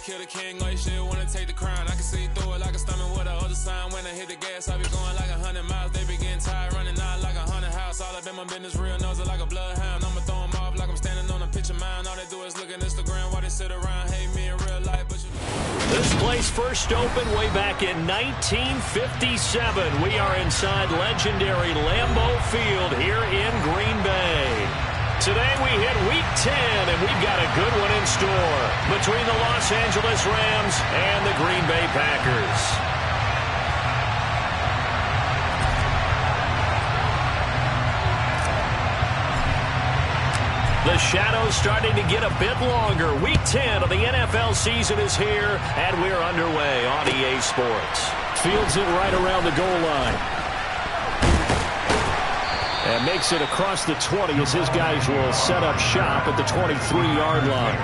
kill the king, or you shit wanna take the crown. I can see through it like a stomach with a other sign. When I hit the gas, I be going like 100 miles. They be getting tired, running out like a haunted house. All up in my business, real nose like a bloodhound. I'ma throw them off like I'm standing on a pitch of mine. All they do is look at Instagram while they sit around, hate me in real life. But this place first opened way back in 1957. We are inside legendary Lambeau Field here in Green Bay. Today we hit Week 10, and we've got a good one in store between the Los Angeles Rams and the Green Bay Packers. The shadow's starting to get a bit longer. Week 10 of the NFL season is here, and we're underway on EA Sports. Fields it right around the goal line. And makes it across the 20 as his guys will set up shop at the 23-yard line.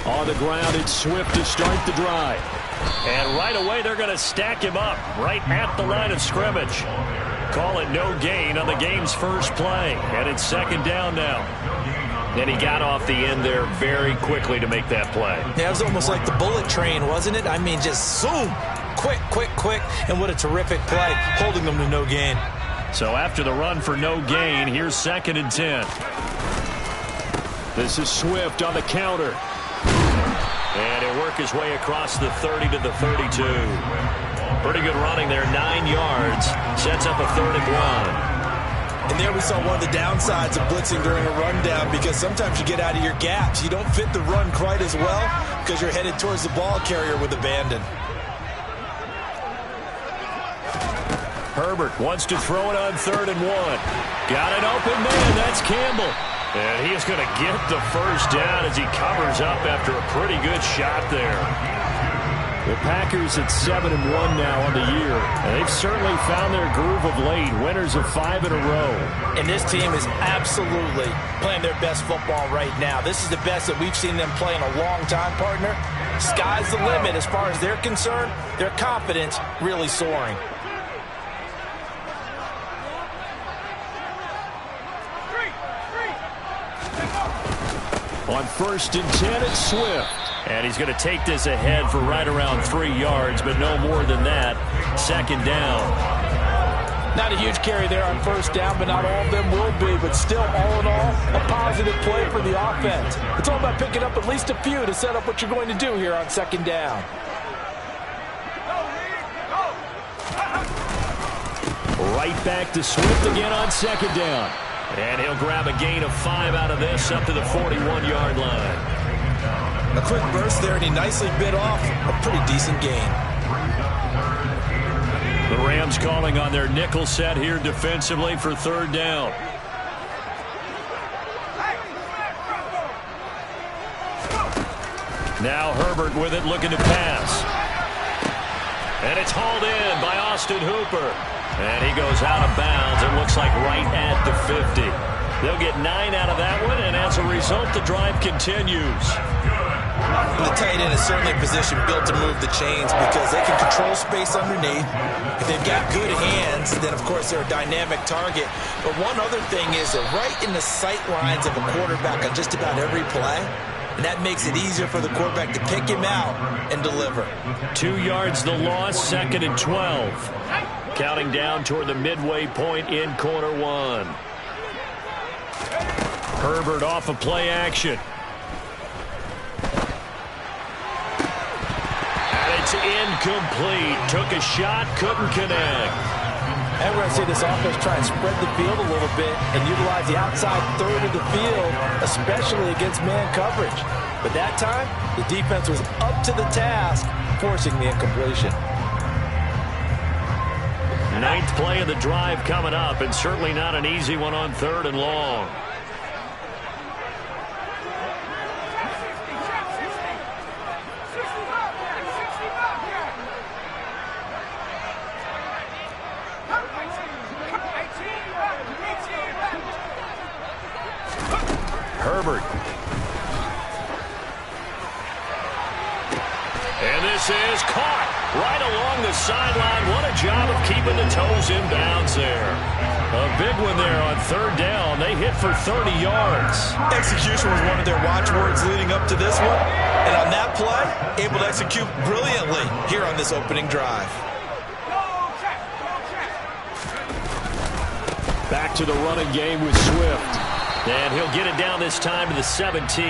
On the ground, it's Swift to start the drive. And right away, they're going to stack him up right at the line of scrimmage. Call it no gain on the game's first play. And it's second down now. And he got off the end there very quickly to make that play. Yeah, it was almost like the bullet train, wasn't it? I mean, just zoom. Quick, quick, quick. And what a terrific play, holding them to no gain. So after the run for no gain, here's 2nd and 10. This is Swift on the counter. And he'll work his way across the 30 to the 32. Pretty good running there, 9 yards. Sets up a 3rd and 1. And there we saw one of the downsides of blitzing during a rundown, because sometimes you get out of your gaps. You don't fit the run quite as well because you're headed towards the ball carrier with abandon. Herbert wants to throw it on 3rd and 1. Got an open man. That's Campbell. And he is going to get the first down as he covers up after a pretty good shot there. The Packers at 7-1 now on the year. And they've certainly found their groove of late. Winners of 5 in a row. And this team is absolutely playing their best football right now. This is the best that we've seen them play in a long time, partner. Sky's the limit as far as they're concerned. Their confidence really soaring. On 1st and 10, it's Swift. And he's going to take this ahead for right around 3 yards, but no more than that. 2nd down. Not a huge carry there on 1st down, but not all of them will be. But still, all in all, a positive play for the offense. It's all about picking up at least a few to set up what you're going to do here on 2nd down. Right back to Swift again on 2nd down. And he'll grab a gain of 5 out of this up to the 41-yard line. A quick burst there, and he nicely bit off a pretty decent gain. The Rams calling on their nickel set here defensively for 3rd down. Now Herbert with it, looking to pass. And it's hauled in by Austin Hooper. And he goes out of bounds. It looks like right at the 50. They'll get 9 out of that one, and as a result, the drive continues. The tight end is certainly a position built to move the chains because they can control space underneath. If they've got good hands, then, of course, they're a dynamic target. But one other thing is they're right in the sight lines of a quarterback on just about every play. And that makes it easier for the quarterback to pick him out and deliver. 2 yards the loss, 2nd and 12. Counting down toward the midway point in quarter 1. Herbert off of play action. And it's incomplete. Took a shot, couldn't connect. And we're going to see this offense try and spread the field a little bit and utilize the outside 3rd of the field, especially against man coverage. But that time, the defense was up to the task, forcing the incompletion. 9th play of the drive coming up, and certainly not an easy one on 3rd and long. Herbert. And this is caught right along the sideline. What a job of keeping the toes in bounds there. A big one there on third down. They hit for 30 yards. Execution was one of their watchwords leading up to this one. And on that play, able to execute brilliantly here on this opening drive. Back to the running game with Swift. And he'll get it down this time to the 17.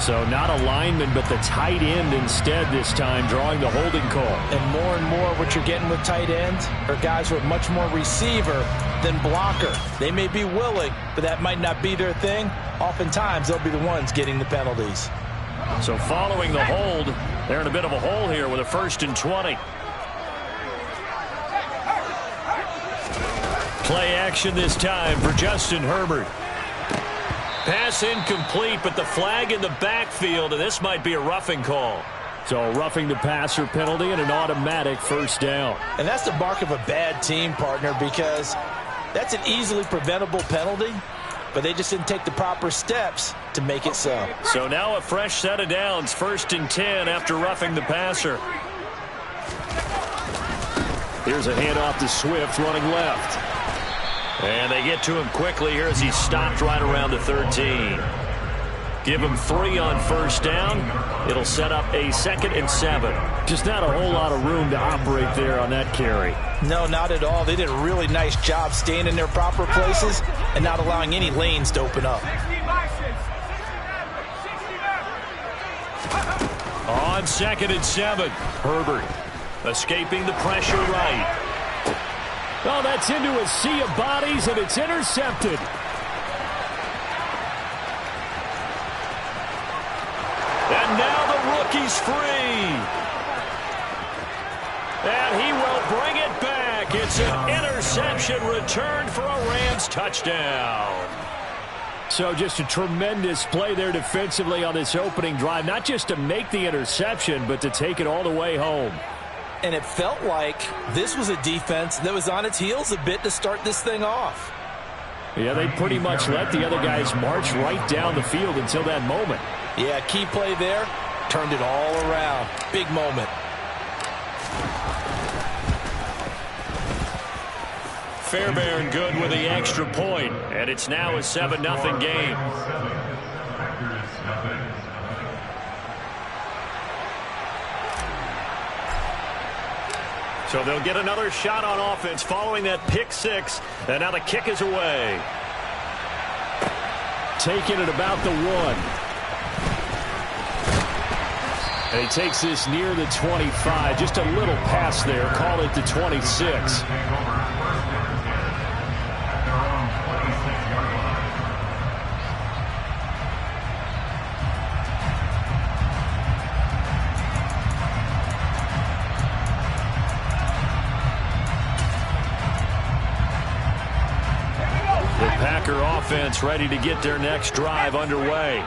So not a lineman, but the tight end instead this time, drawing the holding call. And more what you're getting with tight ends are guys who are much more receiver than blocker. They may be willing, but that might not be their thing. Oftentimes, they'll be the ones getting the penalties. So following the hold, they're in a bit of a hole here with a 1st and 20. Play action this time for Justin Herbert. Pass incomplete, but the flag in the backfield, and this might be a roughing call. So roughing the passer penalty and an automatic 1st down. And that's the mark of a bad team, partner, because that's an easily preventable penalty, but they just didn't take the proper steps to make it so. So now a fresh set of downs, 1st and 10 after roughing the passer. Here's a handoff to Swift running left. And they get to him quickly here as he stopped right around the 13. Give him 3 on 1st down. It'll set up a 2nd and 7. Just not a whole lot of room to operate there on that carry. No, not at all. They did a really nice job staying in their proper places and not allowing any lanes to open up. On 2nd and 7, Herbert escaping the pressure right. Oh, that's into a sea of bodies, and it's intercepted. And now the rookie's free. And he will bring it back. It's an interception returned for a Rams touchdown. So just a tremendous play there defensively on this opening drive. Not just to make the interception, but to take it all the way home. And it felt like this was a defense that was on its heels a bit to start this thing off. Yeah, they pretty much let the other guys march right down the field until that moment. Yeah, key play there. Turned it all around. Big moment. Fairbairn good with the extra point, and it's now a 7-0 game. So they'll get another shot on offense following that pick 6, and now the kick is away. Taking it about the 1. And he takes this near the 25. Just a little pass there. Call it the 26. Packer offense ready to get their next drive underway.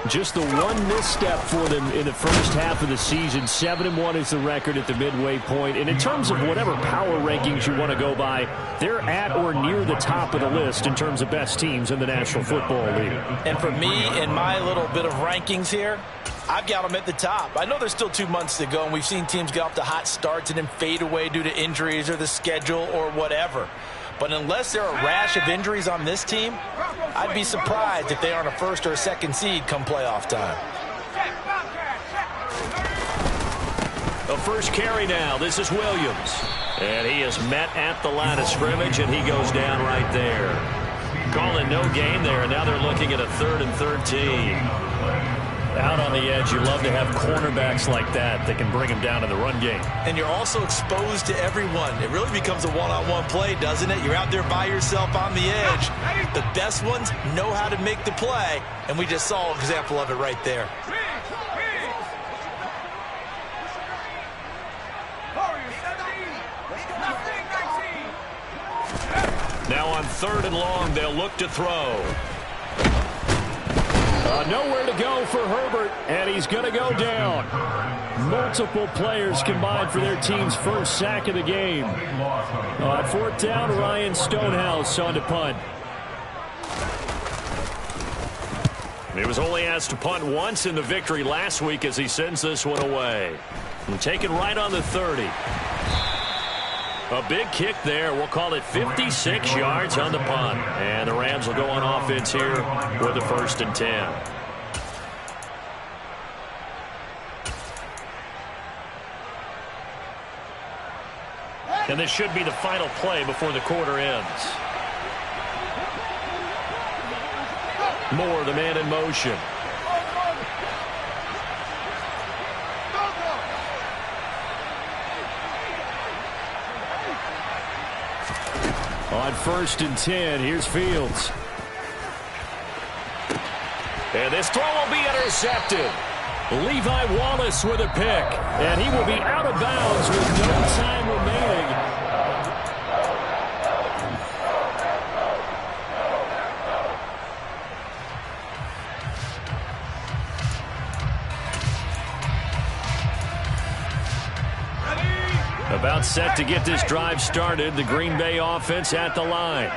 Just the one misstep for them in the first half of the season. 7-1 is the record at the midway point. And in terms of whatever power rankings you want to go by, they're at or near the top of the list in terms of best teams in the National Football League. And for me, in my little bit of rankings here, I've got them at the top. I know there's still 2 months to go, and we've seen teams get off to hot starts and then fade away due to injuries or the schedule or whatever. But unless there are a rash of injuries on this team, I'd be surprised if they aren't a 1st or a 2nd seed come playoff time. The first carry now. This is Williams. And he is met at the line of scrimmage, and he goes down right there. Calling no gain there, and now they're looking at a 3rd and 13. Out on the edge, you love to have cornerbacks like that can bring him down in the run game. And you're also exposed to everyone. It really becomes a one-on-one play, doesn't it? You're out there by yourself on the edge. The best ones know how to make the play, and we just saw an example of it right there. Now on 3rd and long, they'll look to throw. Nowhere to go for Herbert, and he's going to go down. Multiple players combined for their team's first sack of the game. On 4th down, Ryan Stonehouse on to punt. He was only asked to punt once in the victory last week as he sends this one away. And taken right on the 30. A big kick there. We'll call it 56 yards on the punt. And the Rams will go on offense here with a 1st and 10. And this should be the final play before the quarter ends. Moore, the man in motion. On 1st and 10, here's Fields. And this throw will be intercepted. Levi Wallace with a pick. And he will be out of bounds with no time remaining. About set to get this drive started. The Green Bay offense at the line.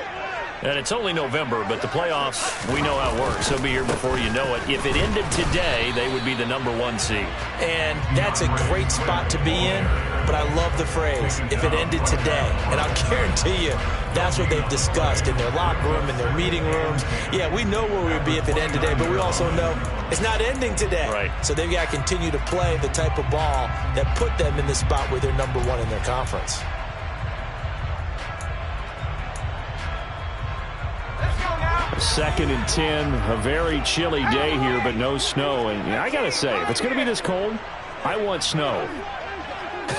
And it's only November, but the playoffs, we know how it works. They'll be here before you know it. If it ended today, they would be the #1 seed. And that's a great spot to be in, but I love the phrase, if it ended today. And I'll guarantee you, that's what they've discussed in their locker room, in their meeting rooms. Yeah, we know where we would be if it ended today, but we also know it's not ending today. Right. So they've got to continue to play the type of ball that put them in the spot where they're #1 in their conference. Second and 10, a very chilly day here, but no snow. And I got to say, if it's going to be this cold, I want snow.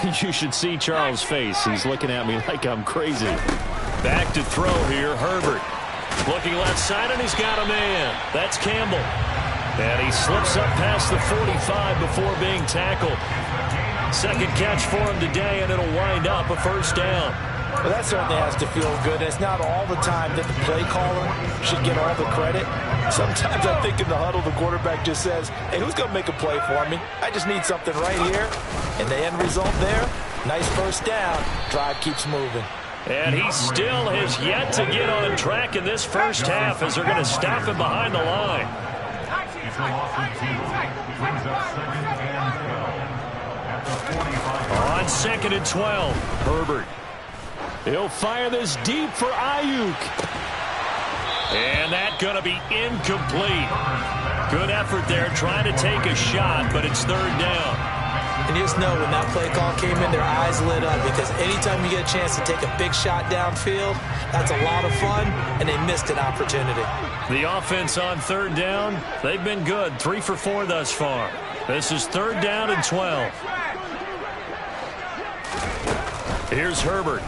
You should see Charles' face. He's looking at me like I'm crazy. Back to throw here, Herbert. Looking left side, and he's got a man. That's Campbell. And he slips up past the 45 before being tackled. Second catch for him today, and it'll wind up a 1st down. Well, that certainly has to feel good. It's not all the time that the play caller should get all the credit. Sometimes I think in the huddle, the quarterback just says, hey, who's going to make a play for me? I just need something right here. And the end result there, nice 1st down. Drive keeps moving. And he still has yet to get on track in this 1st half as they're going to stop him behind the line. On 2nd and 12, Herbert. He'll fire this deep for Ayuk. And that's going to be incomplete. Good effort there trying to take a shot, but it's 3rd down. And you just know when that play call came in, their eyes lit up because anytime you get a chance to take a big shot downfield, that's a lot of fun, and they missed an opportunity. The offense on 3rd down, they've been good. 3 for 4 thus far. This is 3rd down and 12. Here's Herbert.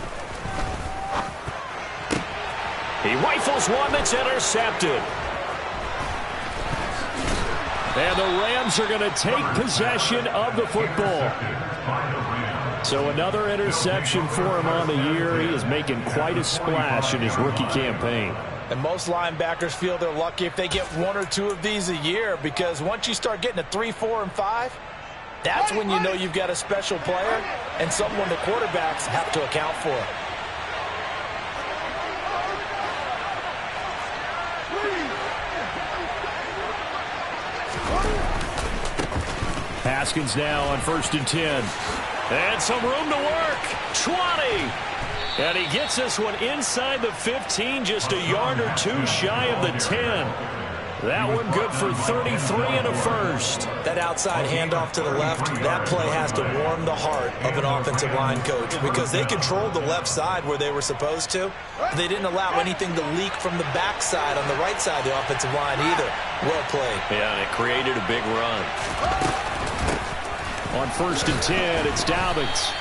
He rifles one that's intercepted. And the Rams are going to take possession of the football. So another interception for him on the year. He is making quite a splash in his rookie campaign. And most linebackers feel they're lucky if they get 1 or 2 of these a year, because once you start getting to 3, 4, and 5, that's when you know you've got a special player and someone the quarterbacks have to account for. Haskins now on 1st and 10. And some room to work. 20. And he gets this one inside the 15, just a yard or 2 shy of the 10. That one good for 33 and a 1st. That outside handoff to the left, that play has to warm the heart of an offensive line coach because they controlled the left side where they were supposed to. They didn't allow anything to leak from the backside on the right side of the offensive line either. Well played. Yeah, and it created a big run. On 1st and 10, it's Dobbins.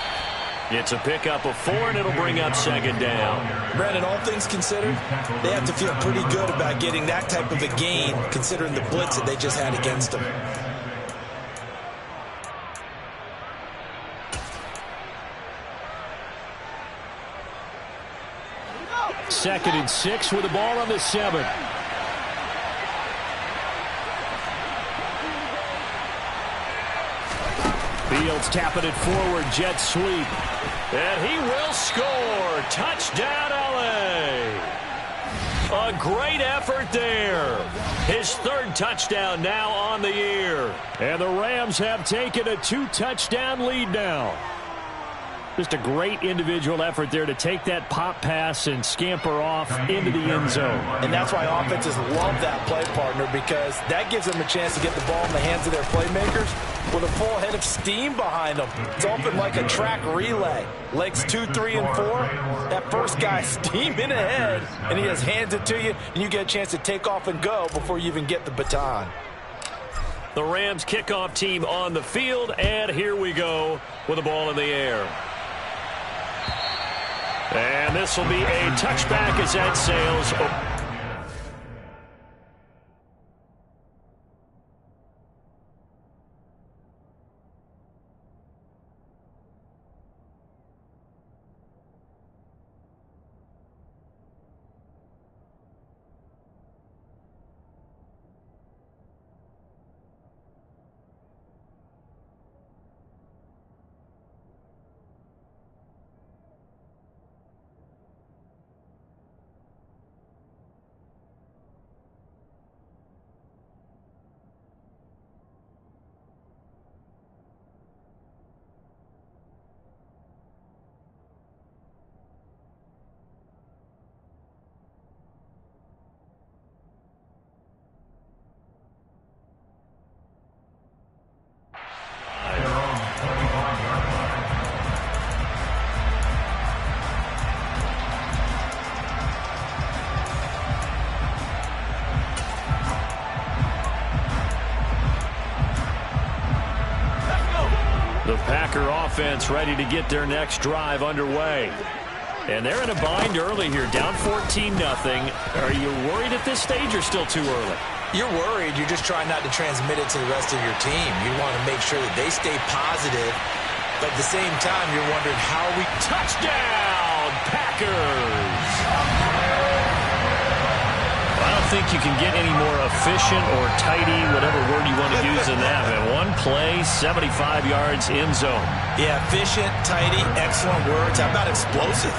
It's a pickup of 4, and it'll bring up 2nd down. Brandon, all things considered, they have to feel pretty good about getting that type of a gain, considering the blitz that they just had against them. Second and 6 with the ball on the 7. Fields tapping it forward, jet sweep. And he will score. Touchdown, LA. A great effort there. His third touchdown now on the year. And the Rams have taken a 2-touchdown lead now. Just a great individual effort there to take that pop pass and scamper off into the end zone. And that's why offenses love that play partner, because that gives them a chance to get the ball in the hands of their playmakers with a full head of steam behind them. It's open like a track relay. Legs 2, 3, and 4. That first guy steaming ahead, and he just hands it to you, and you get a chance to take off and go before you even get the baton. The Rams kickoff team on the field, and here we go with the ball in the air. And this will be a touchback as that sails. The Packer offense ready to get their next drive underway. And they're in a bind early here, down 14-0. Are you worried at this stage or still too early? You're worried. You're just trying not to transmit it to the rest of your team. You want to make sure that they stay positive. But at the same time, you're wondering how we... Touchdown, Packers! I don't think you can get any more efficient or tidy, whatever word you want to use in that. Man, one play, 75 yards, end zone. Yeah, efficient, tidy, excellent words. How about explosive?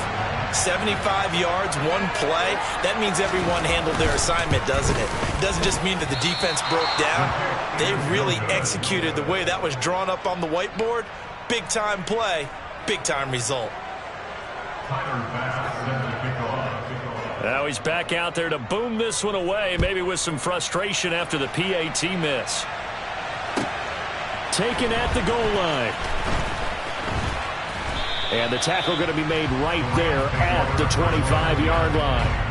75 yards, one play. That means everyone handled their assignment, doesn't it? It doesn't just mean that the defense broke down. They really executed the way that was drawn up on the whiteboard. Big-time play, big-time result. Now he's back out there to boom this one away, maybe with some frustration after the PAT miss. Taken at the goal line. And the tackle going to be made right there at the 25-yard line.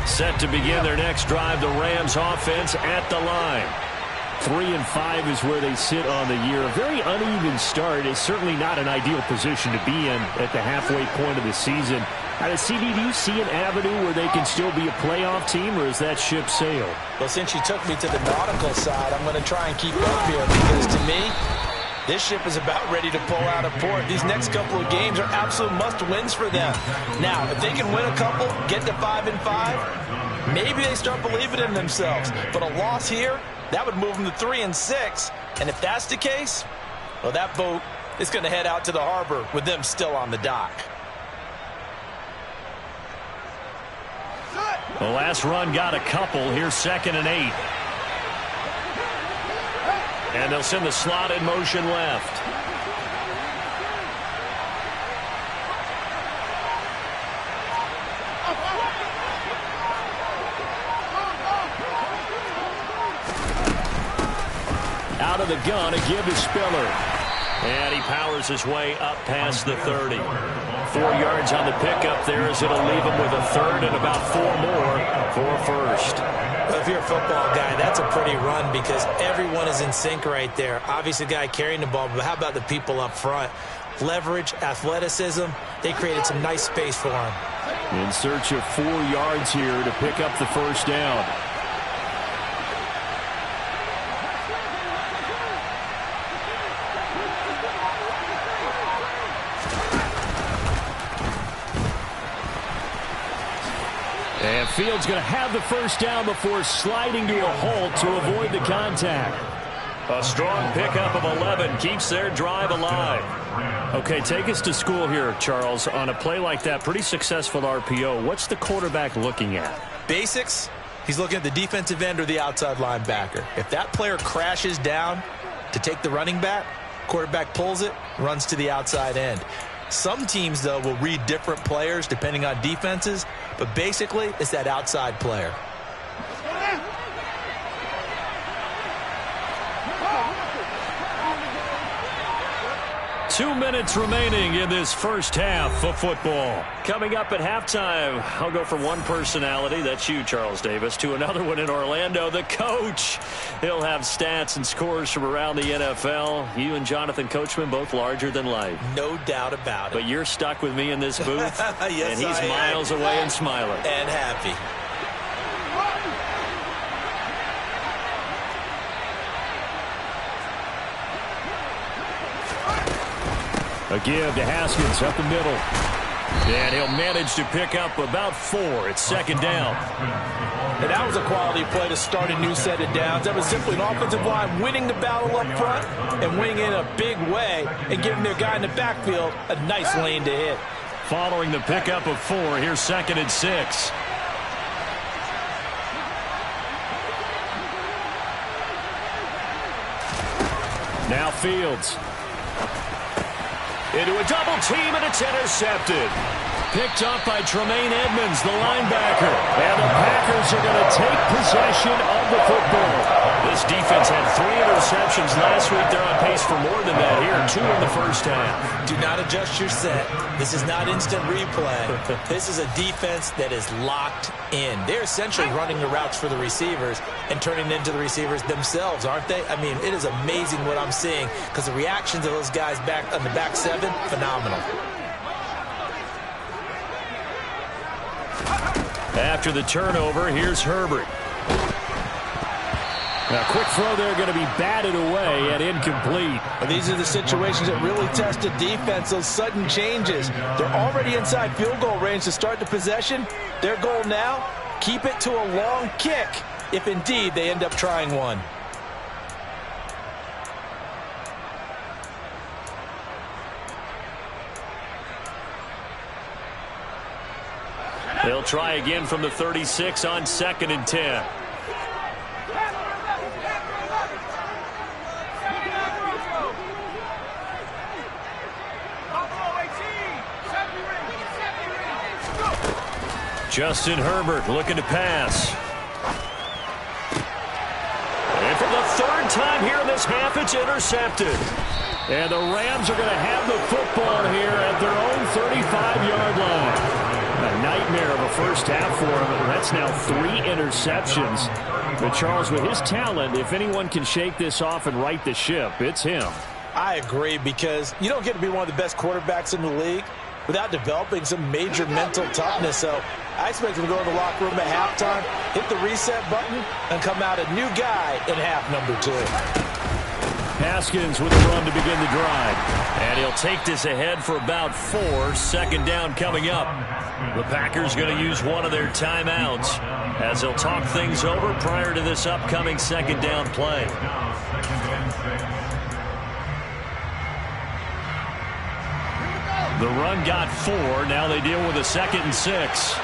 Set to begin their next drive, the Rams offense at the line. 3-5 is where they sit on the year. A very uneven start is certainly not an ideal position to be in at the halfway point of the season. CD, do you see an avenue where they can still be a playoff team, or is that ship sailed? Well, since you took me to the nautical side, I'm going to try and keep up here, because to me, this ship is about ready to pull out of port. These next couple of games are absolute must-wins for them. Now, if they can win a couple, get to 5-5, maybe they start believing in themselves. But a loss here, that would move them to 3-6. And if that's the case, well, that boat is going to head out to the harbor with them still on the dock. The last run got a couple. Here's 2nd and 8. And they'll send the slot in motion left. Out of the gun, a give to Spiller. And he powers his way up past the 30. 4 yards on the pickup there, as it'll leave him with a third and about 4 more for a first. Well, if you're a football guy, that's a pretty run, because everyone is in sync right there. Obviously, the guy carrying the ball, but how about the people up front? Leverage, athleticism, they created some nice space for him. In search of 4 yards here to pick up the first down. And Fields going to have the first down before sliding to a halt to avoid the contact. A strong pickup of 11 keeps their drive alive. Okay, take us to school here, Charles. On a play like that, pretty successful RPO. What's the quarterback looking at? Basics. He's looking at the defensive end or the outside linebacker. If that player crashes down to take the running back, quarterback pulls it, runs to the outside end. Some teams, though, will read different players depending on defenses, but basically it's that outside player. 2 minutes remaining in this first half of football. Coming up at halftime, I'll go from one personality, that's you, Charles Davis, to another one in Orlando, the coach. He'll have stats and scores from around the NFL. You and Jonathan Coachman, both larger than life. No doubt about it. But you're stuck with me in this booth, yes, and he's miles away and smiling. And happy. A give to Haskins up the middle. And he'll manage to pick up about 4. It's second down. And that was a quality play to start a new set of downs. That was simply an offensive line winning the battle up front and winning in a big way and giving their guy in the backfield a nice lane to hit. Following the pickup of 4, here's second and 6. Now Fields. Into a double team, and it's intercepted. Picked up by Tremaine Edmonds, the linebacker. And the Packers are going to take possession of the football. This defense had 3 interceptions last week. They're on pace for more than that here. 2 in the first half. Do not adjust your set. This is not instant replay. This is a defense that is locked in. They're essentially running the routes for the receivers and turning into the receivers themselves, aren't they? I mean, it is amazing what I'm seeing because the reactions of those guys back on the back 7, phenomenal. After the turnover, here's Herbert. A quick throw there going to be batted away and incomplete. Well, these are the situations that really test a defense, those sudden changes. They're already inside field goal range to start the possession. Their goal now, keep it to a long kick if indeed they end up trying one. They'll try again from the 36 on second and 10. Justin Herbert looking to pass. And for the 3rd time here in this half, it's intercepted. And the Rams are going to have the football here at their own 35-yard line. A nightmare of a first half for him. That's now 3 interceptions. But Charles, with his talent, if anyone can shake this off and right the ship, it's him. I agree, because you don't get to be one of the best quarterbacks in the league without developing some major mental toughness. So I expect him to go in the locker room at halftime, hit the reset button, and come out a new guy in half number 2. Haskins with a run to begin the drive. And he'll take this ahead for about 4. Second down coming up. The Packers going to use one of their timeouts as they'll talk things over prior to this upcoming second down play. The run got 4. Now they deal with a 2nd and 6.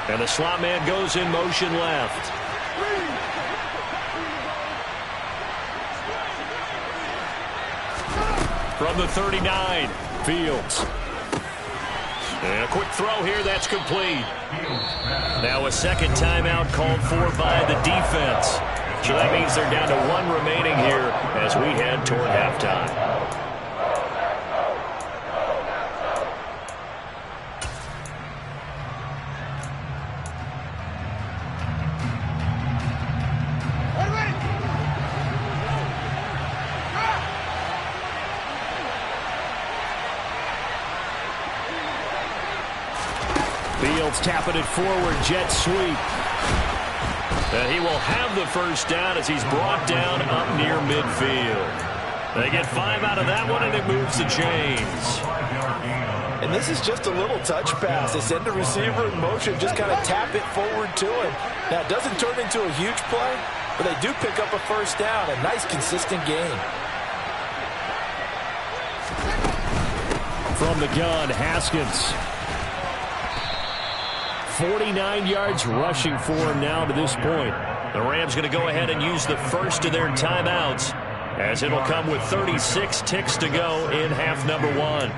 And the slot man goes in motion left. From the 39, Fields. And a quick throw here, that's complete. Now a second timeout called for by the defense. So that means they're down to 1 remaining here as we head toward halftime. Fields tapping it forward, jet sweep. And he will have the first down as he's brought down up near midfield. They get 5 out of that one, and it moves the chains. And this is just a little touch pass. They send the receiver in motion, just kind of tap it forward to him. Now, it doesn't turn into a huge play, but they do pick up a first down. A nice, consistent gain. From the gun, Haskins. 49 yards rushing for him now to this point. The Rams going to go ahead and use the first of their timeouts, as it'll come with 36 ticks to go in half number 1.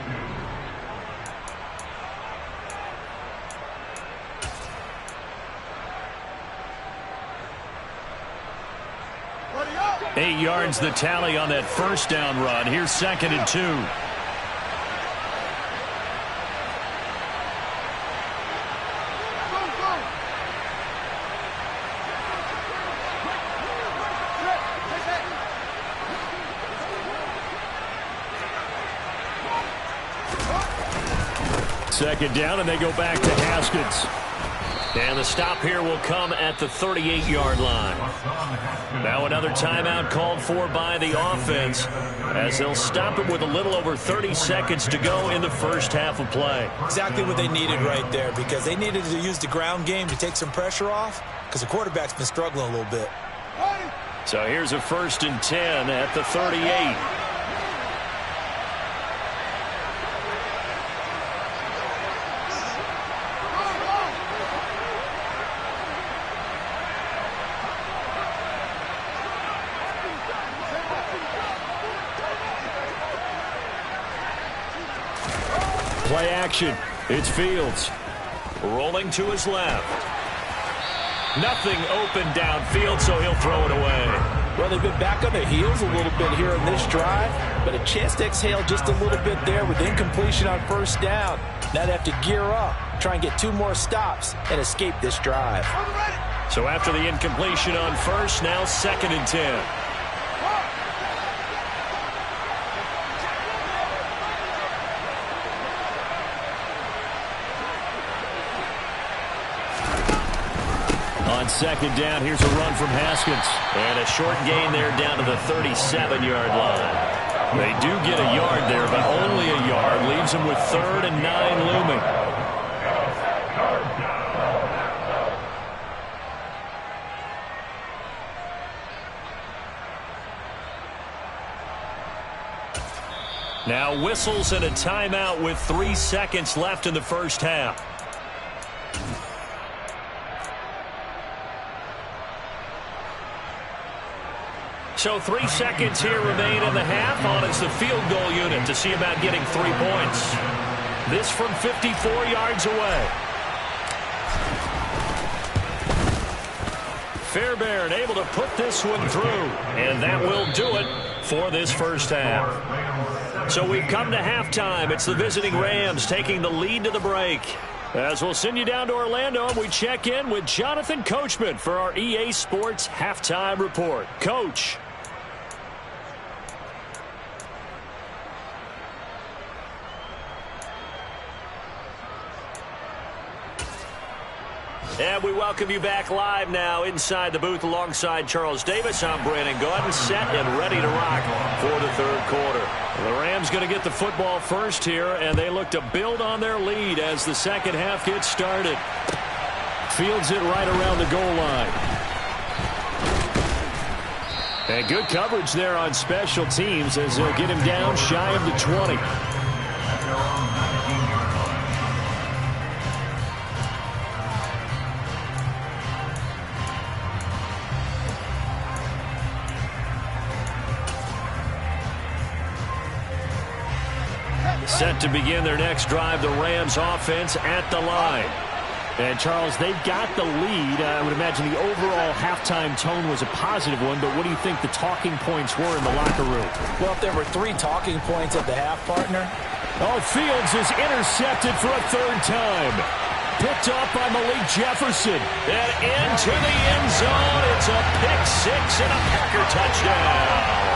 Eight yards the tally on that first down run. Here's 2nd and 2. Second down, and they go back to Haskins. And the stop here will come at the 38-yard line. Now another timeout called for by the offense, as they'll stop it with a little over 30 seconds to go in the first half of play. Exactly what they needed right there, because they needed to use the ground game to take some pressure off, because the quarterback's been struggling a little bit. So here's a 1st and 10 at the 38. Play action. It's Fields. Rolling to his left. Nothing open downfield, so he'll throw it away. Well, they've been back on their heels a little bit here in this drive, but a chance to exhale just a little bit there with incompletion on first down. Now they have to gear up, try and get 2 more stops, and escape this drive. So after the incompletion on first, now 2nd and 10. On 2nd down, here's a run from Haskins. And a short gain there down to the 37-yard line. They do get a yard there, but only a yard. Leaves them with 3rd and 9 looming. Now whistles and a timeout with 3 seconds left in the first half. So 3 seconds here remain in the half on as the field goal unit to see about getting 3 points. This from 54 yards away. Fairbairn able to put this one through, and that will do it for this first half. So we've come to halftime. It's the visiting Rams taking the lead to the break. As we'll send you down to Orlando, and we check in with Jonathan Coachman for our EA Sports Halftime Report. Coach. And we welcome you back live now inside the booth alongside Charles Davis. I'm Brandon Gordon, set and ready to rock for the 3rd quarter. The Rams going to get the football first here, and they look to build on their lead as the second half gets started. Fields it right around the goal line. And good coverage there on special teams as they'll get him down shy of the 20. Set to begin their next drive, the Rams offense at the line. And, Charles, they've got the lead. I would imagine the overall halftime tone was a positive one, but what do you think the talking points were in the locker room? Well, if there were 3 talking points at the half, partner. Oh, Fields is intercepted for a 3rd time. Picked up by Malik Jefferson. And into the end zone. It's a pick 6 and a Packer touchdown.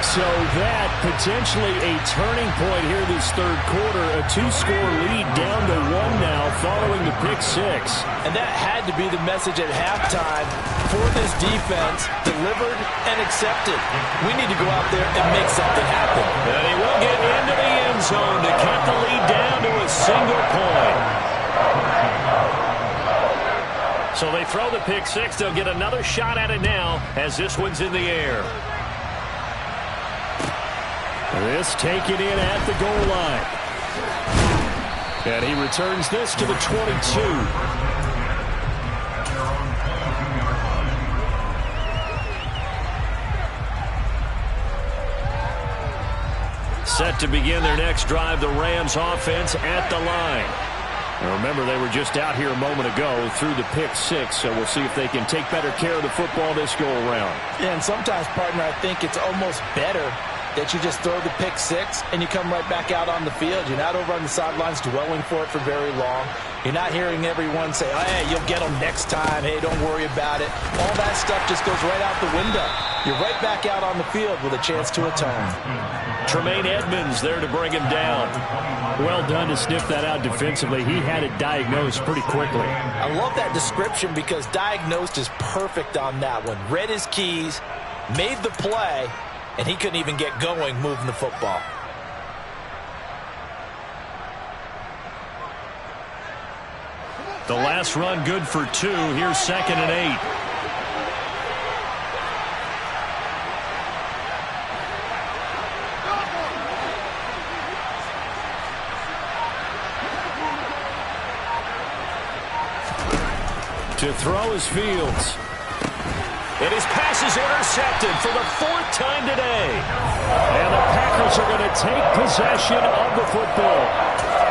So that potentially a turning point here this third quarter. A 2-score lead down to 1 now following the pick six. And that had to be the message at halftime for this defense, delivered and accepted. We need to go out there and make something happen. And he will get into the end zone to cut the lead down to a single point. So they throw the pick six. They'll get another shot at it now as this one's in the air. This taken in at the goal line. And he returns this to the 22. Set to begin their next drive, the Rams offense at the line. Now remember, they were just out here a moment ago through the pick six, so we'll see if they can take better care of the football this go around. Yeah, and sometimes, partner, I think it's almost better that you just throw the pick six and you come right back out on the field. You're not over on the sidelines dwelling for it for very long. You're not hearing everyone say, oh, hey, you'll get them next time. Hey, don't worry about it. All that stuff just goes right out the window. You're right back out on the field with a chance to atone. Tremaine Edmonds there to bring him down. Well done to sniff that out defensively. He had it diagnosed pretty quickly. I love that description because diagnosed is perfect on that one. Read his keys, made the play, and he couldn't even get going moving the football. The last run good for 2. Here's 2nd and 8. To throw is Fields. And his pass is intercepted for the 4th time today. And the Packers are going to take possession of the football.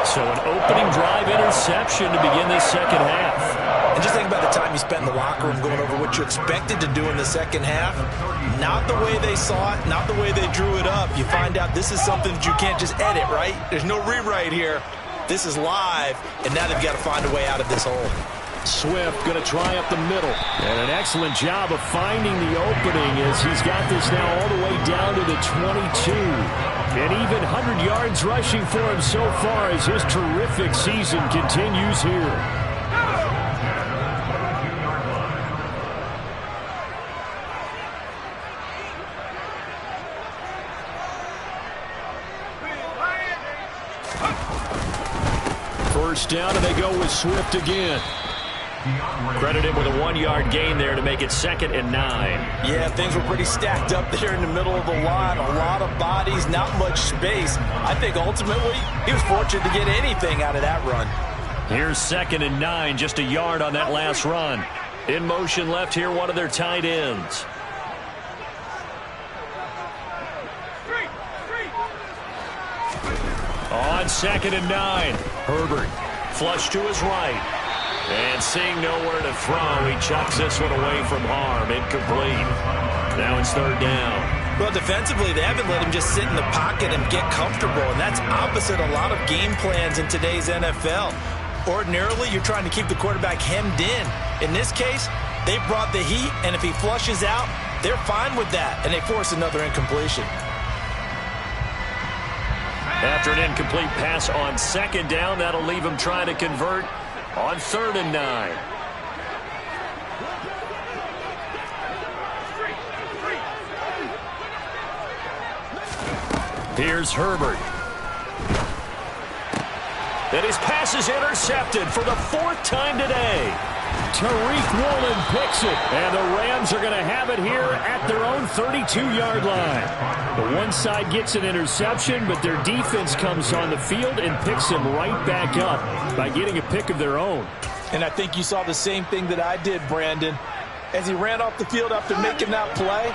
So an opening drive interception to begin this second half. And just think about the time you spent in the locker room going over what you expected to do in the second half. Not the way they saw it, not the way they drew it up. You find out this is something that you can't just edit, right? There's no rewrite here. This is live, and now they've got to find a way out of this hole. Swift going to try up the middle. And an excellent job of finding the opening as he's got this now all the way down to the 22. And even 100 yards rushing for him so far as his terrific season continues here. First down, and they go with Swift again. Credit him with a 1-yard gain there to make it 2nd and 9. Yeah, things were pretty stacked up there in the middle of the line. A lot of bodies, not much space. I think ultimately he was fortunate to get anything out of that run. Here's 2nd and 9, just a yard on that last run. In motion left here, one of their tight ends. On 2nd and 9, Herbert flush to his right. And seeing nowhere to throw, he chucks this one away from harm. Incomplete. Now it's 3rd down. Well, defensively, they haven't let him just sit in the pocket and get comfortable, and that's opposite a lot of game plans in today's NFL. Ordinarily, you're trying to keep the quarterback hemmed in. In this case, they brought the heat, and if he flushes out, they're fine with that, and they force another incompletion. After an incomplete pass on 2nd down, that'll leave him trying to convert on 3rd and 9. Here's Herbert. And his pass is intercepted for the 4th time today. Tariq Woolen picks it, and the Rams are going to have it here at their own 32-yard line. The one side gets an interception, but their defense comes on the field and picks him right back up by getting a pick of their own. And I think you saw the same thing that I did, Brandon. As he ran off the field after making that play,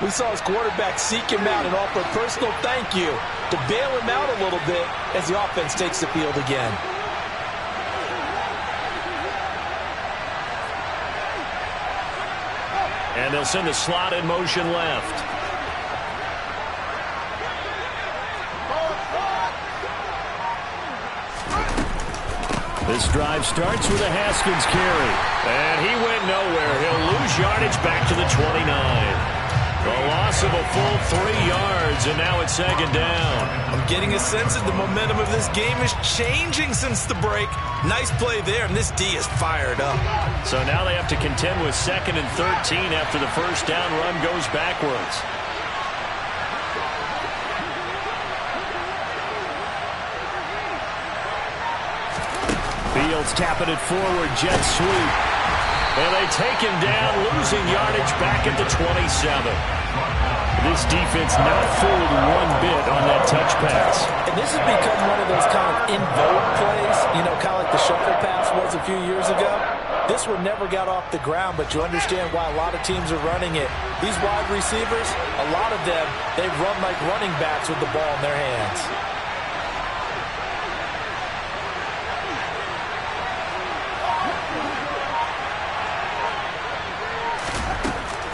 we saw his quarterback seek him out and offer a personal thank you to bail him out a little bit as the offense takes the field again. And they'll send the slot in motion left. This drive starts with a Haskins carry. And he went nowhere. He'll lose yardage back to the 29. A loss of a full 3 yards, and now it's second down. I'm getting a sense that the momentum of this game is changing since the break. Nice play there, and this D is fired up. So now they have to contend with 2nd and 13 after the first down run goes backwards. Fields tapping it forward, jet sweep. And they take him down, losing yardage back at the 27. This defense not fooled one bit on that touch pass. And this has become one of those kind of in vogue plays, you know, kind of like the shuffle pass was a few years ago. This one never got off the ground, but you understand why a lot of teams are running it. These wide receivers, a lot of them, they run like running backs with the ball in their hands.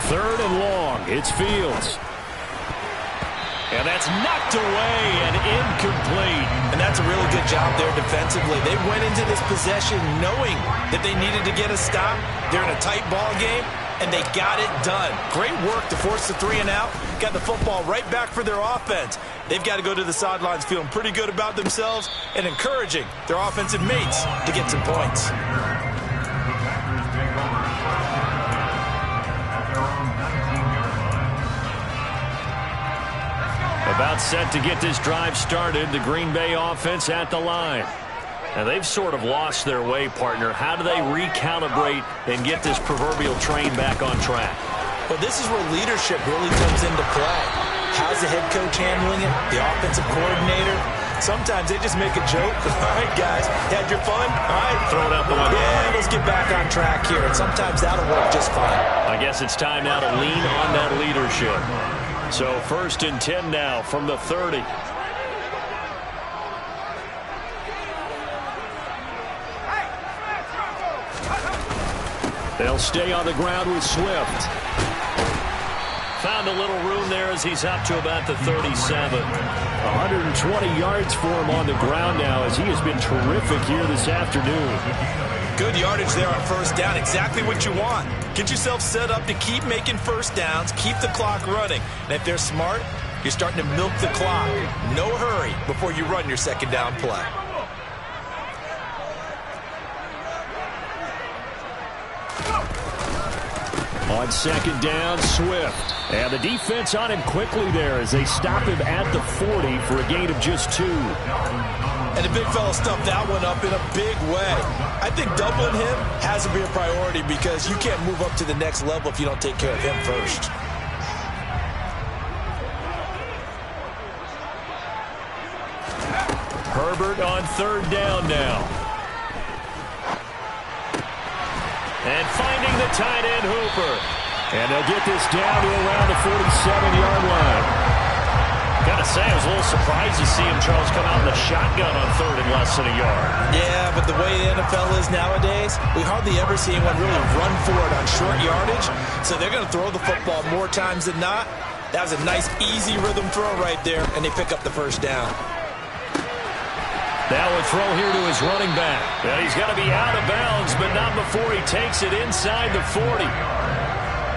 3rd and long. It's Fields. And that's knocked away and incomplete. And that's a really good job there defensively. They went into this possession knowing that they needed to get a stop. They're in a tight ball game, and they got it done. Great work to force the 3 and out. Got the football right back for their offense. They've got to go to the sidelines feeling pretty good about themselves and encouraging their offensive mates to get some points. About set to get this drive started, the Green Bay offense at the line. Now, they've sort of lost their way, partner. How do they recalibrate and get this proverbial train back on track? Well, this is where leadership really comes into play. How's the head coach handling it? The offensive coordinator? Sometimes they just make a joke. All right, guys, had your fun? All right. Throw it out the window. Yeah, let's get back on track here. And sometimes that'll work just fine. I guess it's time now to lean on that leadership. So 1st and 10 now from the 30. They'll stay on the ground with Swift. Found a little room there as he's up to about the 37. 120 yards for him on the ground now as he has been terrific here this afternoon. Good yardage there on 1st down. Exactly what you want. Get yourself set up to keep making 1st downs, keep the clock running. And if they're smart, you're starting to milk the clock. No hurry before you run your 2nd down play. On 2nd down, Swift. And the defense on him quickly there as they stop him at the 40 for a gain of just 2. And the big fella stuffed that one up in a big way. I think doubling him has to be a priority because you can't move up to the next level if you don't take care of him first. Herbert on 3rd down now. And finding the tight end, Hooper. And they'll get this down to around the 47-yard line. Got to say, I was a little surprised to see him, Charles, come out in the shotgun on 3rd and less than a yard. Yeah, but the way the NFL is nowadays, we hardly ever see anyone really run for it on short yardage. So they're going to throw the football more times than not. That was a nice, easy rhythm throw right there, and they pick up the 1st down. Now a throw here to his running back. Well, he's got to be out of bounds, but not before he takes it inside the 40.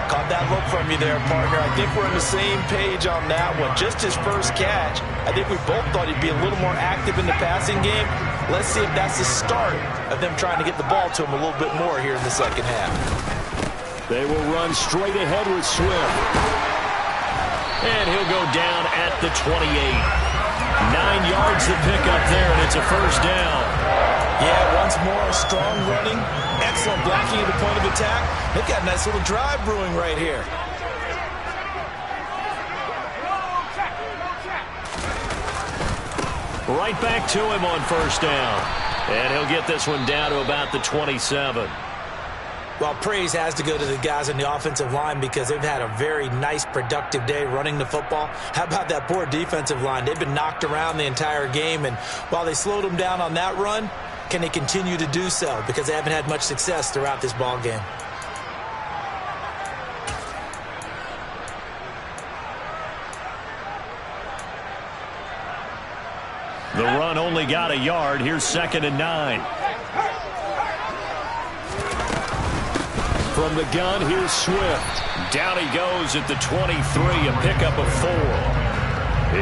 Caught that look from you there, partner. I think we're on the same page on that one. Just his 1st catch. I think we both thought he'd be a little more active in the passing game. Let's see if that's the start of them trying to get the ball to him a little bit more here in the 2nd half. They will run straight ahead with Swift. And he'll go down at the 28. 9 yards to pick up there, and it's a 1st down. Yeah, once more, strong running, excellent blocking at the point of attack. They've got a nice little drive brewing right here. Right back to him on 1st down. And he'll get this one down to about the 27. Well, praise has to go to the guys on the offensive line because they've had a very nice, productive day running the football. How about that poor defensive line? They've been knocked around the entire game, and while they slowed them down on that run, can they continue to do so? Because they haven't had much success throughout this ball game. The run only got a yard. Here's 2nd and 9. From the gun, here's Swift. Down he goes at the 23, a pickup of 4.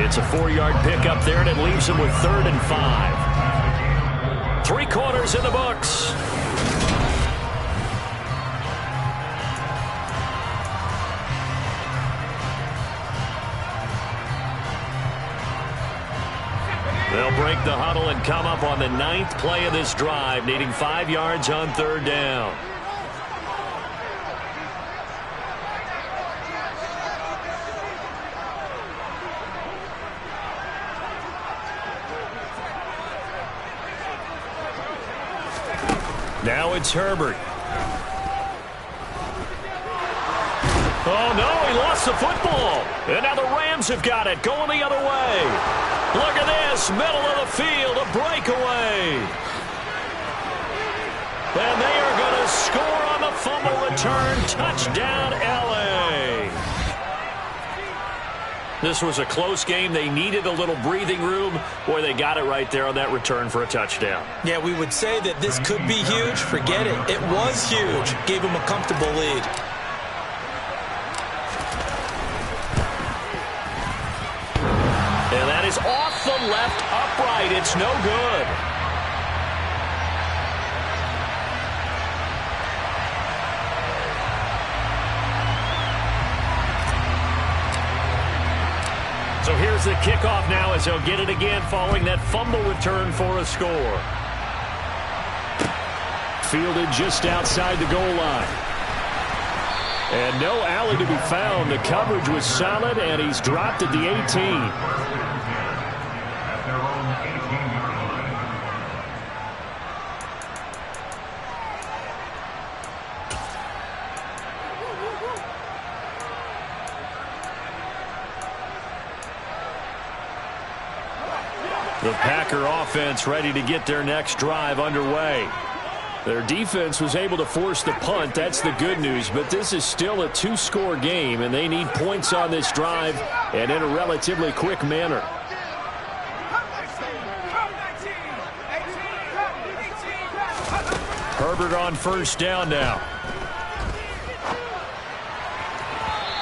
It's a 4-yard pickup there, and it leaves him with 3rd and 5. 3 quarters in the books. They'll break the huddle and come up on the 9th play of this drive, needing 5 yards on 3rd down. Now it's Herbert. Oh, no, he lost the football. And now the Rams have got it, going the other way. Look at this, middle of the field, a breakaway. And they are going to score on the fumble return. Touchdown, L.A. This was a close game. They needed a little breathing room. Boy, they got it right there on that return for a touchdown. Yeah, we would say that this could be huge. Forget it. It was huge. Gave them a comfortable lead. And that is off the left upright. It's no good. So here's the kickoff now as they'll get it again following that fumble return for a score. Fielded just outside the goal line. And no alley to be found. The coverage was solid, and he's dropped at the 18. The Packer offense ready to get their next drive underway. Their defense was able to force the punt. That's the good news. But this is still a 2-score game, and they need points on this drive and in a relatively quick manner. Herbert on 1st down now.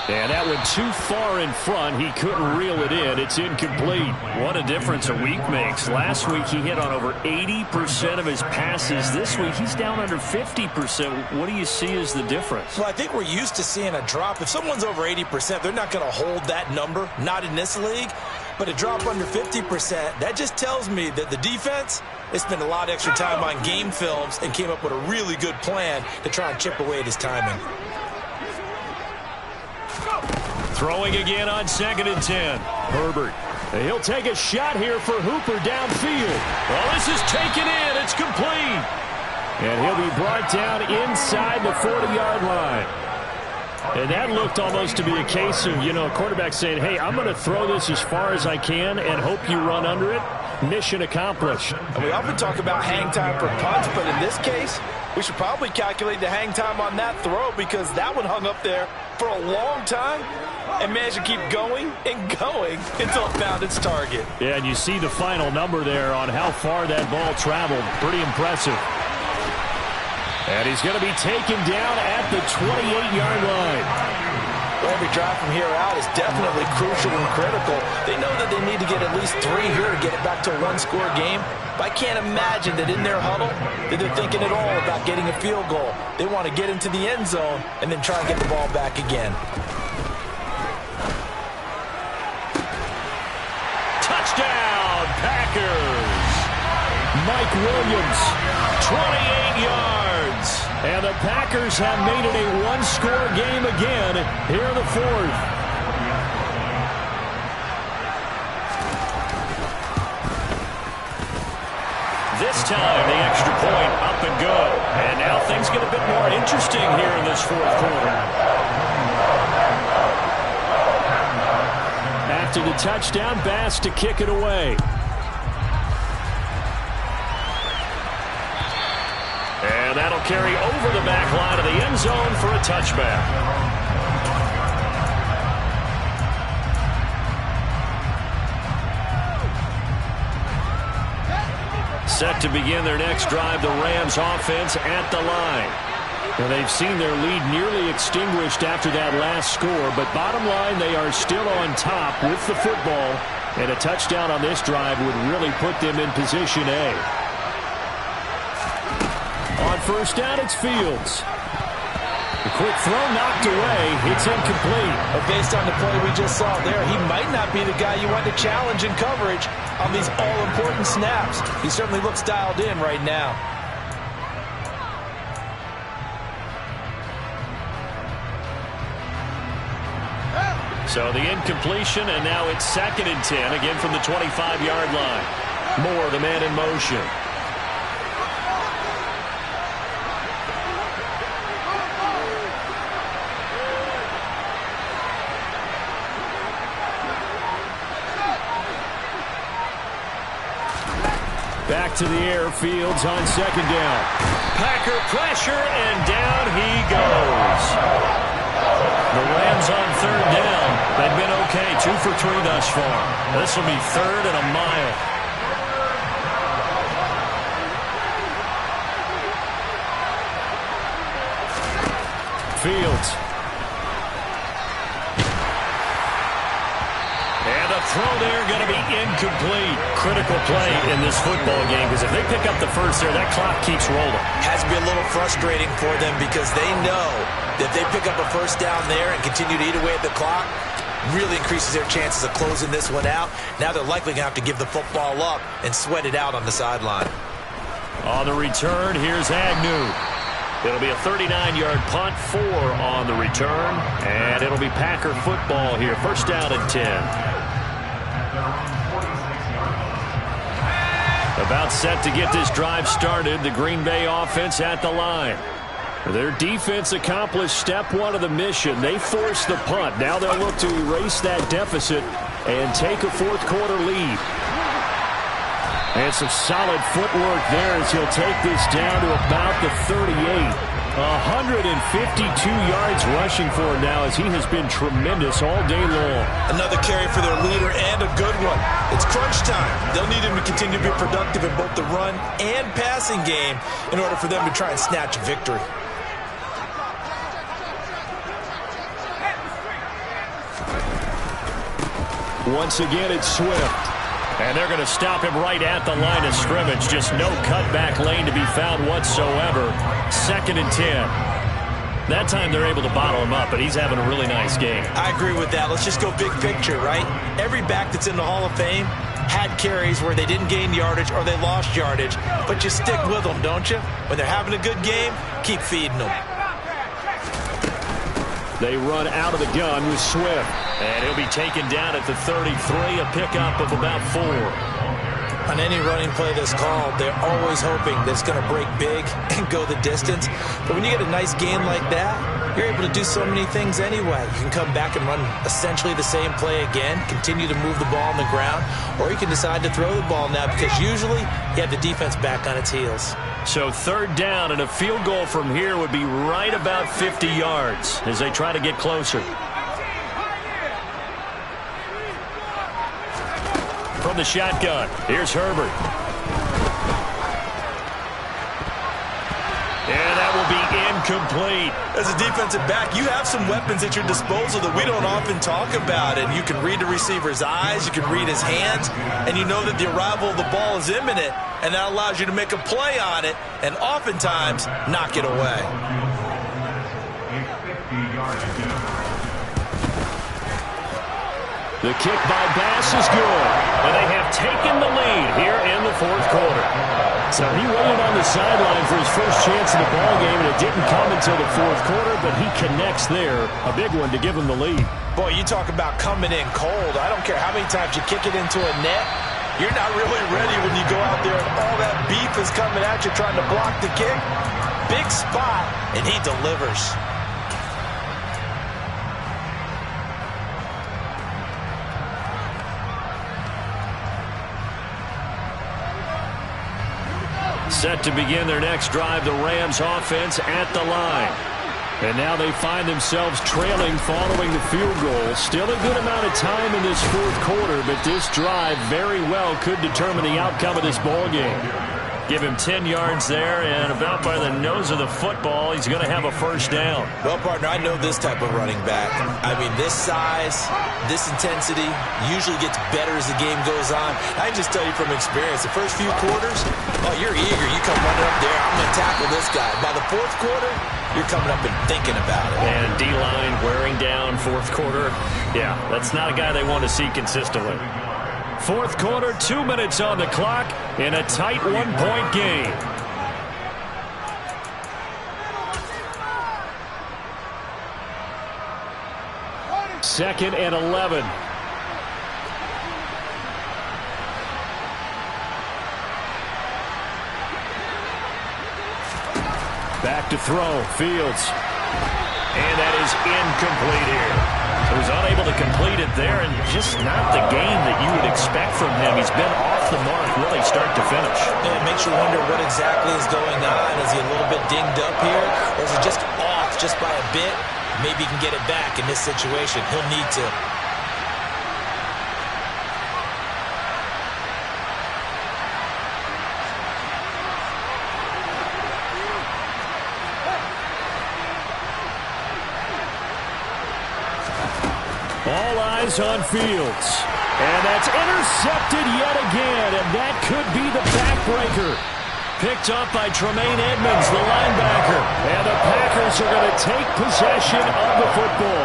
And that went too far in front. He couldn't reel it in. It's incomplete. What a difference a week makes. Last week he hit on over 80% of his passes. This week he's down under 50%. What do you see as the difference? Well, I think we're used to seeing a drop. If someone's over 80%, they're not going to hold that number. Not in this league. But a drop under 50%, that just tells me that the defense, they spent a lot of extra time on game films and came up with a really good plan to try and chip away at his timing. Throwing again on 2nd and 10. Herbert. He'll take a shot here for Hooper downfield. Well, this is taken in. It's complete. And he'll be brought down inside the 40-yard line. And that looked almost to be a case of, a quarterback saying, hey, I'm going to throw this as far as I can and hope you run under it. Mission accomplished. And we often talk about hang time for punts, but in this case, we should probably calculate the hang time on that throw because that one hung up there for a long time and managed to keep going and going until it found its target. Yeah, and you see the final number there on how far that ball traveled. Pretty impressive. And he's going to be taken down at the 28-yard line. Well, every drive from here out is definitely crucial and critical. They know that they need to get at least 3 here to get it back to a 1-score game. But I can't imagine that in their huddle that they're thinking at all about getting a field goal. They want to get into the end zone and then try and get the ball back again. Touchdown, Packers! Mike Williams, 28 yards. And the Packers have made it a 1-score game again here in the 4th. This time, the extra point up and good. And now things get a bit more interesting here in this 4th quarter. After the touchdown, Bass to kick it away. And that'll carry over the back line of the end zone for a touchback. Set to begin their next drive, the Rams offense at the line. And they've seen their lead nearly extinguished after that last score. But bottom line, they are still on top with the football. And a touchdown on this drive would really put them in position A. On first down, it's Fields. The quick throw knocked away. It's incomplete. But based on the play we just saw there, he might not be the guy you want to challenge in coverage on these all-important snaps. He certainly looks dialed in right now. So the incompletion, and now it's 2nd and 10, again from the 25-yard line. Moore, the man in motion. Back to the air, Fields on 2nd down. Packer pressure, and down he goes. The Rams on 3rd down. They've been okay, 2 for 3 thus far. This will be 3rd and a mile. Fields. And the throw there going to be incomplete. Critical play in this football game, because if they pick up the first there, that clock keeps rolling. Has to be a little frustrating for them because they know that if they pick up a first down there and continue to eat away at the clock, really increases their chances of closing this one out. Now they're likely going to have to give the football up and sweat it out on the sideline. On the return, here's Agnew. It'll be a 39-yard punt, 4 on the return, and it'll be Packer football here. First down and 10. About set to get this drive started. The Green Bay offense at the line. Their defense accomplished step 1 of the mission. They forced the punt. Now they'll look to erase that deficit and take a 4th quarter lead. And some solid footwork there as he'll take this down to about the 38. 152 yards rushing for him now, as he has been tremendous all day long. Another carry for their leader, and a good one. It's crunch time. They'll need him to continue to be productive in both the run and passing game in order for them to try and snatch a victory. Once again, it's Swift. And they're going to stop him right at the line of scrimmage. Just no cutback lane to be found whatsoever. 2nd and 10. That time they're able to bottle him up, but he's having a really nice game. I agree with that. Let's just go big picture, right? Every back that's in the Hall of Fame had carries where they didn't gain yardage or they lost yardage. But you stick with them, don't you? When they're having a good game, keep feeding them. They run out of the gun with Swift. And he'll be taken down at the 33, a pickup of about 4. On any running play that's called, they're always hoping that it's going to break big and go the distance. But when you get a nice gain like that, you're able to do so many things anyway. You can come back and run essentially the same play again, continue to move the ball on the ground, or you can decide to throw the ball now because usually you have the defense back on its heels. So 3rd down, and a field goal from here would be right about 50 yards as they try to get closer. From the shotgun, here's Herbert. And that will be incomplete. As a defensive back, you have some weapons at your disposal that we don't often talk about. And you can read the receiver's eyes, you can read his hands, and you know that the arrival of the ball is imminent, and that allows you to make a play on it and oftentimes knock it away. The kick by Bass is good, and they have taken the lead here in the 4th quarter. So he waited on the sideline for his first chance in the ball game, and it didn't come until the 4th quarter, but he connects there, a big one to give him the lead. Boy, you talk about coming in cold. I don't care how many times you kick it into a net. You're not really ready when you go out there and all that beef is coming at you trying to block the kick. Big spot, and he delivers. Set to begin their next drive, the Rams offense at the line. And now they find themselves trailing following the field goal. Still a good amount of time in this 4th quarter, but this drive very well could determine the outcome of this ball game. Give him 10 yards there, and about by the nose of the football, he's going to have a first down. Well, partner, I know this type of running back. I mean, this size, this intensity usually gets better as the game goes on. I can just tell you from experience, the first few quarters, oh, you're eager. You come running up there, I'm going to tackle this guy. By the fourth quarter, you're coming up and thinking about it. And D-line wearing down fourth quarter. Yeah, that's not a guy they want to see consistently. Fourth quarter, 2 minutes on the clock in a tight one-point game. Second and 11. Back to throw, Fields. And that is incomplete here. He was unable to complete it there, and just not the game that you would expect from him. He's been off the mark really start to finish. Yeah, it makes you wonder what exactly is going on. Is he a little bit dinged up here, or is it just off just by a bit? Maybe he can get it back in this situation. He'll need to. All eyes on Fields. And that's intercepted yet again, and that could be the backbreaker. Picked up by Tremaine Edmonds, the linebacker. And the Packers are going to take possession of the football.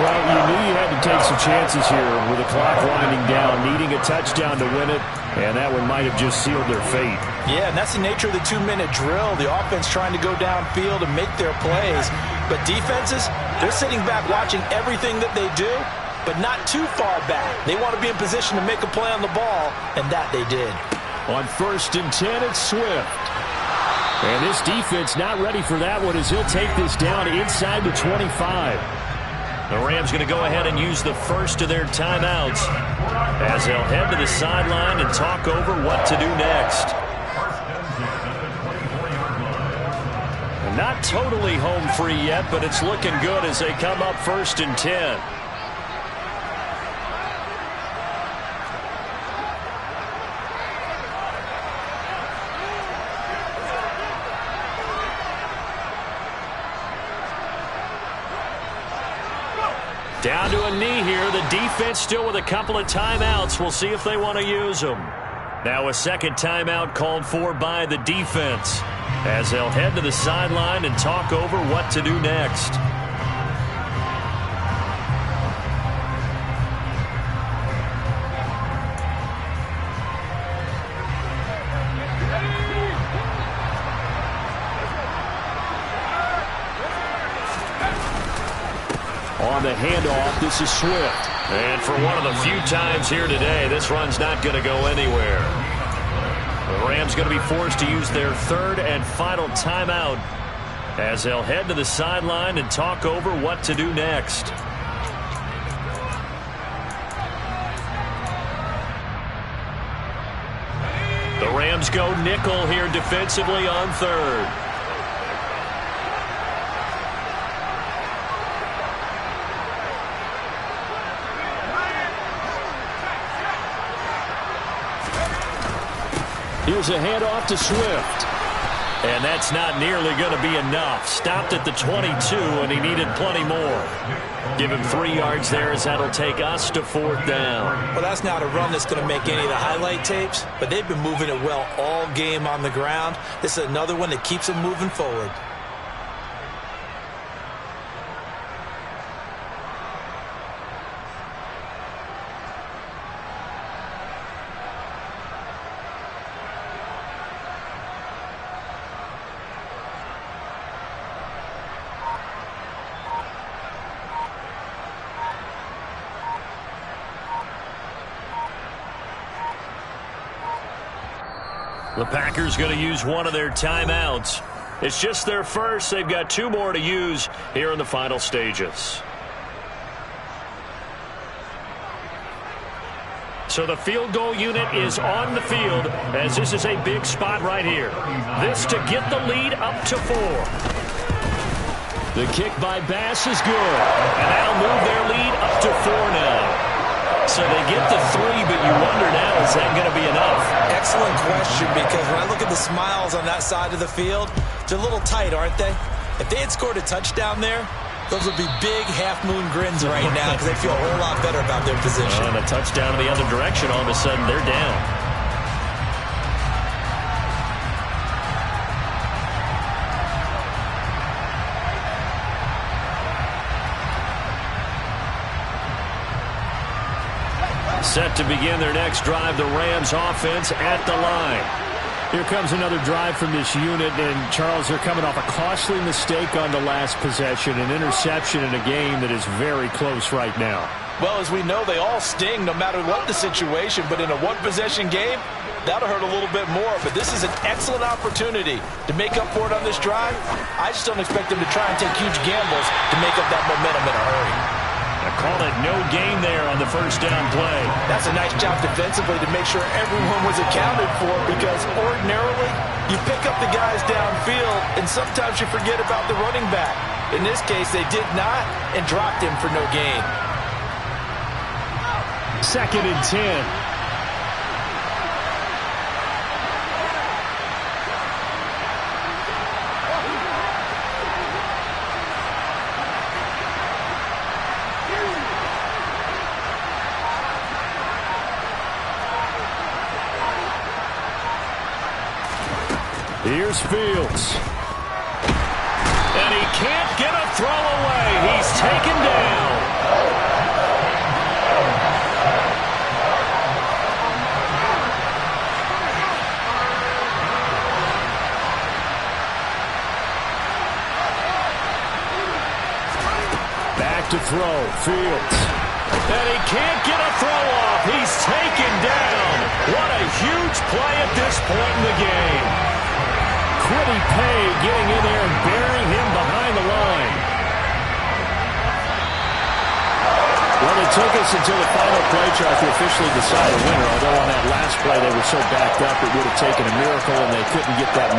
Well, you knew you had to take some chances here with the clock winding down, needing a touchdown to win it, and that one might have just sealed their fate. Yeah, and that's the nature of the 2-minute drill. The offense trying to go downfield and make their plays. But defenses, they're sitting back watching everything that they do, but not too far back. They want to be in position to make a play on the ball, and that they did. On 1st and 10, it's Swift. And this defense not ready for that one as he'll take this down inside the 25. The Rams going to go ahead and use the first of their timeouts as they'll head to the sideline and talk over what to do next. Not totally home free yet, but it's looking good as they come up 1st and 10. Down to a knee here. The defense still with a couple of timeouts. We'll see if they want to use them. Now a second timeout called for by the defense as they'll head to the sideline and talk over what to do next. On the handoff, this is Swift. And for one of the few times here today, this run's not going to go anywhere. The Rams going to be forced to use their third and final timeout as they'll head to the sideline and talk over what to do next. The Rams go nickel here defensively on third. Here's a handoff to Swift. And that's not nearly going to be enough. Stopped at the 22, and he needed plenty more. Give him 3 yards there as that'll take us to 4th down. Well, that's not a run that's going to make any of the highlight tapes, but they've been moving it well all game on the ground. This is another one that keeps them moving forward. The Packers going to use one of their timeouts. It's just their first. They've got 2 more to use here in the final stages. So the field goal unit is on the field as this is a big spot right here. This to get the lead up to 4. The kick by Bass is good. And that'll move their lead up to 4 now. So they get the 3, but you wonder now, is that going to be enough? Excellent question, because when I look at the smiles on that side of the field, they're a little tight, aren't they? If they had scored a touchdown there, those would be big half-moon grins right now because they feel a whole lot better about their position. And a touchdown in the other direction, all of a sudden they're down. Set to begin their next drive, the Rams offense at the line. Here comes another drive from this unit, and Charles, they're coming off a costly mistake on the last possession, an interception in a game that is very close right now. Well, as we know, they all sting no matter what the situation, but in a one-possession game, that'll hurt a little bit more. But this is an excellent opportunity to make up for it on this drive. I just don't expect them to try and take huge gambles to make up that momentum in a hurry. I call it no gain there on the first down play. That's a nice job defensively to make sure everyone was accounted for, because ordinarily you pick up the guys downfield and sometimes you forget about the running back. In this case, they did not and dropped him for no gain. 2nd and 10. Here's Fields. And he can't get a throw away. He's taken down. Back to throw. Fields. And he can't get a throw off. He's taken down. What a huge play at this point in the game. Quiddy Pay getting in there and burying him behind the line. Well, it took us until the final play, Charles, to officially decide a winner, although on that last play they were so backed up it would have taken a miracle and they couldn't get that